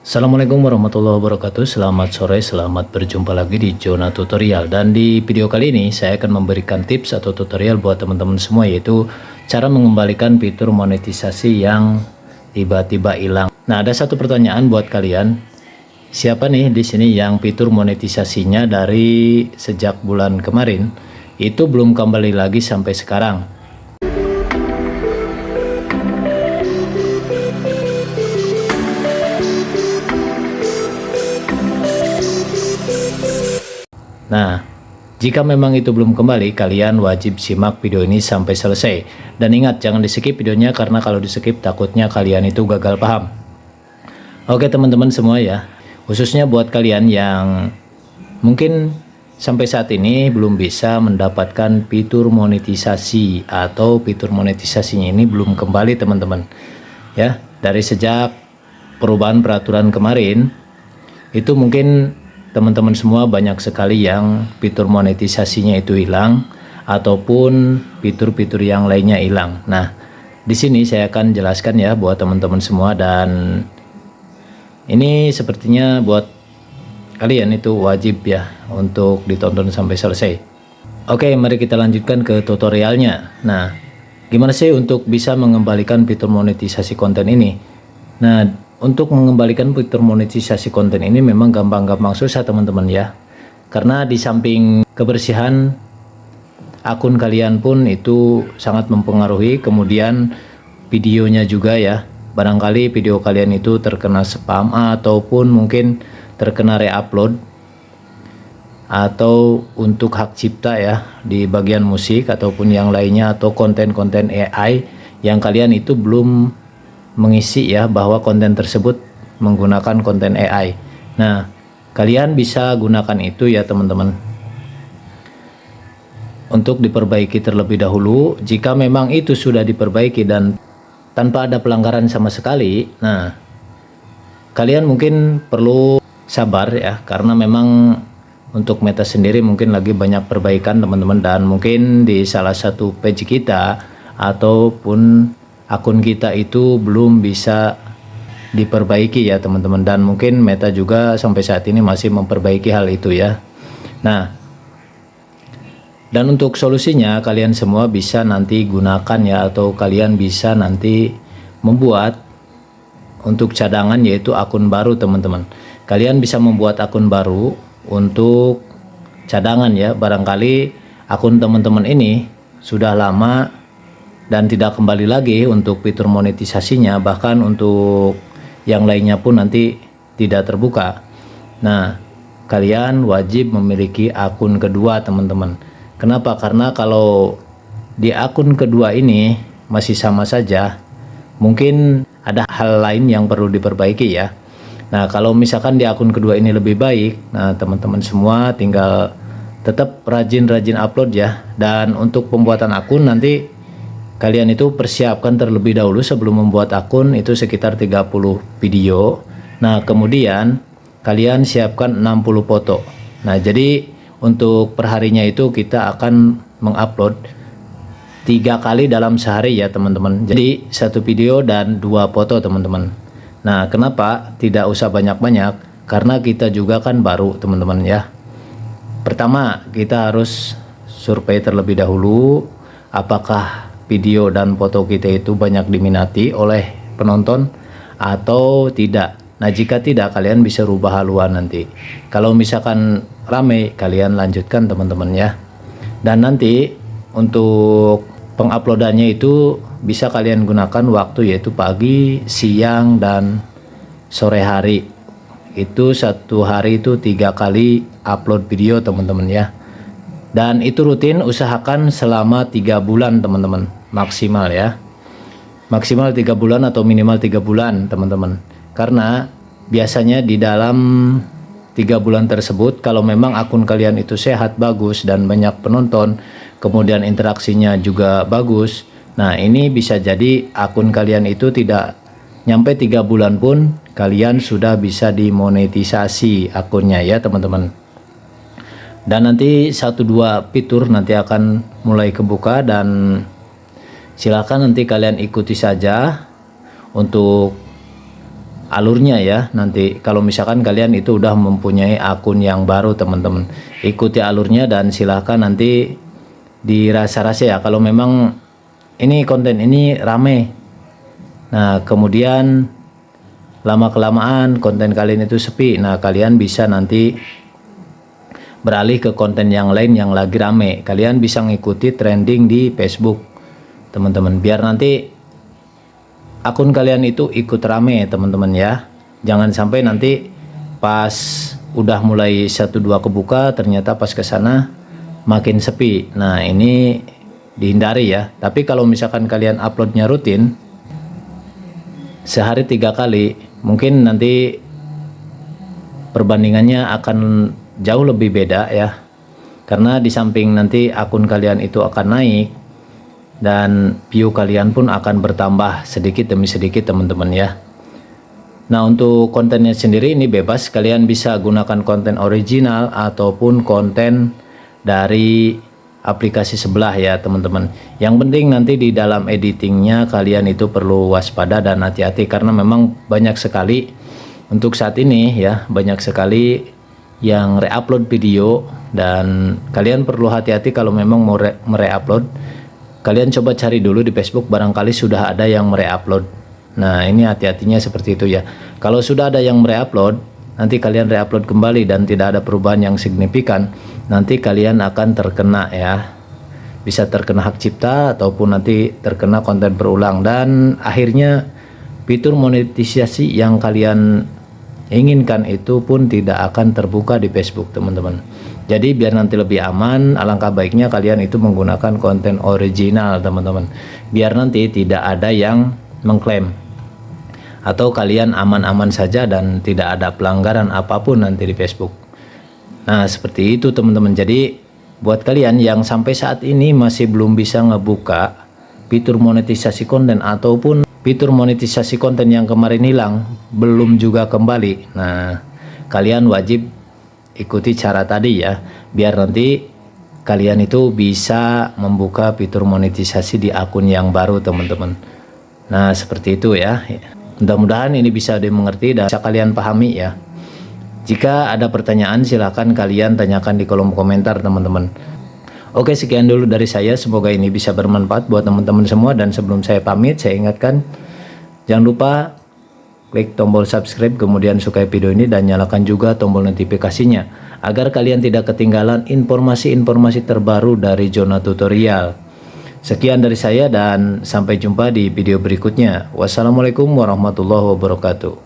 Assalamualaikum warahmatullahi wabarakatuh. Selamat sore, selamat berjumpa lagi di Zona Tutorial. Dan di video kali ini saya akan memberikan tips atau tutorial buat teman-teman semua, yaitu cara mengembalikan fitur monetisasi yang tiba-tiba hilang. Nah, ada satu pertanyaan buat kalian. Siapa nih di sini yang fitur monetisasinya dari sejak bulan kemarin itu belum kembali lagi sampai sekarang? Nah, jika memang itu belum kembali, kalian wajib simak video ini sampai selesai. Dan ingat, jangan di skip videonya, karena kalau di skip takutnya kalian itu gagal paham. Oke teman-teman semua ya, khususnya buat kalian yang mungkin sampai saat ini belum bisa mendapatkan fitur monetisasi, atau fitur monetisasinya ini belum kembali teman-teman. Ya, dari sejak perubahan peraturan kemarin, itu mungkin teman-teman semua banyak sekali yang fitur monetisasinya itu hilang, ataupun fitur-fitur yang lainnya hilang. Nah, di sini saya akan jelaskan ya buat teman-teman semua, dan ini sepertinya buat kalian itu wajib ya untuk ditonton sampai selesai. Oke, mari kita lanjutkan ke tutorialnya. Nah, gimana sih untuk bisa mengembalikan fitur monetisasi konten ini? Nah, untuk mengembalikan fitur monetisasi konten ini memang gampang-gampang susah teman-teman ya. Karena di samping kebersihan akun kalian pun itu sangat mempengaruhi, kemudian videonya juga ya. Barangkali video kalian itu terkena spam, ataupun mungkin terkena re-upload, atau untuk hak cipta ya di bagian musik ataupun yang lainnya, atau konten-konten AI yang kalian itu belum mengisi ya bahwa konten tersebut menggunakan konten AI. Nah, kalian bisa gunakan itu ya teman-teman untuk diperbaiki terlebih dahulu. Jika memang itu sudah diperbaiki dan tanpa ada pelanggaran sama sekali, nah kalian mungkin perlu sabar ya, karena memang untuk Meta sendiri mungkin lagi banyak perbaikan teman-teman, dan mungkin di salah satu page kita ataupun akun kita itu belum bisa diperbaiki ya teman-teman, dan mungkin Meta juga sampai saat ini masih memperbaiki hal itu ya. Nah, dan untuk solusinya kalian semua bisa nanti gunakan ya, atau kalian bisa nanti membuat untuk cadangan, yaitu akun baru teman-teman. Kalian bisa membuat akun baru untuk cadangan ya. Barangkali akun teman-teman ini sudah lama dan tidak kembali lagi untuk fitur monetisasinya, bahkan untuk yang lainnya pun nanti tidak terbuka. Nah, kalian wajib memiliki akun kedua teman-teman. Kenapa? Karena kalau di akun kedua ini masih sama saja, mungkin ada hal lain yang perlu diperbaiki ya. Nah, kalau misalkan di akun kedua ini lebih baik, nah teman-teman semua tinggal tetap rajin-rajin upload ya. Dan untuk pembuatan akun nanti kalian itu persiapkan terlebih dahulu sebelum membuat akun itu sekitar 30 video. Nah, kemudian kalian siapkan 60 foto. Nah, jadi untuk perharinya itu kita akan mengupload 3 kali dalam sehari ya teman-teman. Jadi 1 video dan 2 foto teman-teman. Nah, kenapa tidak usah banyak-banyak? Karena kita juga kan baru teman-teman ya. Pertama, kita harus survei terlebih dahulu apakah video dan foto kita itu banyak diminati oleh penonton atau tidak. Nah, jika tidak, kalian bisa rubah haluan nanti. Kalau misalkan rame, kalian lanjutkan teman-teman ya. Dan nanti untuk penguploadannya itu bisa kalian gunakan waktu, yaitu pagi, siang, dan sore hari. Itu satu hari itu 3 kali upload video teman-teman ya. Dan itu rutin, usahakan selama 3 bulan teman-teman, maksimal ya. Maksimal 3 bulan atau minimal 3 bulan teman-teman. Karena biasanya di dalam 3 bulan tersebut, kalau memang akun kalian itu sehat, bagus, dan banyak penonton, kemudian interaksinya juga bagus, nah ini bisa jadi akun kalian itu tidak nyampe 3 bulan pun kalian sudah bisa dimonetisasi akunnya ya teman-teman. Dan nanti 1-2 fitur nanti akan mulai kebuka, dan silakan nanti kalian ikuti saja untuk alurnya ya. Nanti kalau misalkan kalian itu udah mempunyai akun yang baru teman-teman, ikuti alurnya dan silahkan nanti dirasa-rasa ya kalau memang ini konten ini rame. Nah kemudian lama-kelamaan konten kalian itu sepi, nah kalian bisa nanti beralih ke konten yang lain yang lagi rame. Kalian bisa ngikuti trending di Facebook teman-teman, biar nanti akun kalian itu ikut rame teman-teman ya. Jangan sampai nanti pas udah mulai 1-2 kebuka ternyata pas ke sana makin sepi. Nah ini dihindari ya. Tapi kalau misalkan kalian uploadnya rutin, sehari 3 kali, mungkin nanti perbandingannya akan jauh lebih beda ya. Karena di samping nanti akun kalian itu akan naik dan view kalian pun akan bertambah sedikit demi sedikit teman-teman ya. Nah untuk kontennya sendiri ini bebas, kalian bisa gunakan konten original ataupun konten dari aplikasi sebelah ya teman-teman. Yang penting nanti di dalam editingnya kalian itu perlu waspada dan hati-hati, karena memang banyak sekali untuk saat ini ya, banyak sekali yang re-upload video, dan kalian perlu hati-hati kalau memang mau re-upload. Kalian coba cari dulu di Facebook, barangkali sudah ada yang re-upload. Nah ini hati-hatinya seperti itu ya. Kalau sudah ada yang re-upload, nanti kalian re-upload kembali dan tidak ada perubahan yang signifikan, nanti kalian akan terkena ya, bisa terkena hak cipta ataupun nanti terkena konten berulang, dan akhirnya fitur monetisasi yang kalian inginkan itu pun tidak akan terbuka di Facebook teman-teman. Jadi biar nanti lebih aman, alangkah baiknya kalian itu menggunakan konten original teman-teman, biar nanti tidak ada yang mengklaim, atau kalian aman-aman saja dan tidak ada pelanggaran apapun nanti di Facebook. Nah seperti itu teman-teman. Jadi buat kalian yang sampai saat ini masih belum bisa ngebuka fitur monetisasi konten ataupun fitur monetisasi konten yang kemarin hilang belum juga kembali, nah kalian wajib ikuti cara tadi ya, biar nanti kalian itu bisa membuka fitur monetisasi di akun yang baru teman-teman. Nah seperti itu ya. Mudah-mudahan ini bisa dimengerti dan bisa kalian pahami ya. Jika ada pertanyaan silahkan kalian tanyakan di kolom komentar teman-teman. Oke, sekian dulu dari saya, semoga ini bisa bermanfaat buat teman-teman semua. Dan sebelum saya pamit, saya ingatkan jangan lupa klik tombol subscribe, kemudian sukai video ini dan nyalakan juga tombol notifikasinya agar kalian tidak ketinggalan informasi-informasi terbaru dari Zona Tutorial. Sekian dari saya dan sampai jumpa di video berikutnya. Wassalamualaikum warahmatullahi wabarakatuh.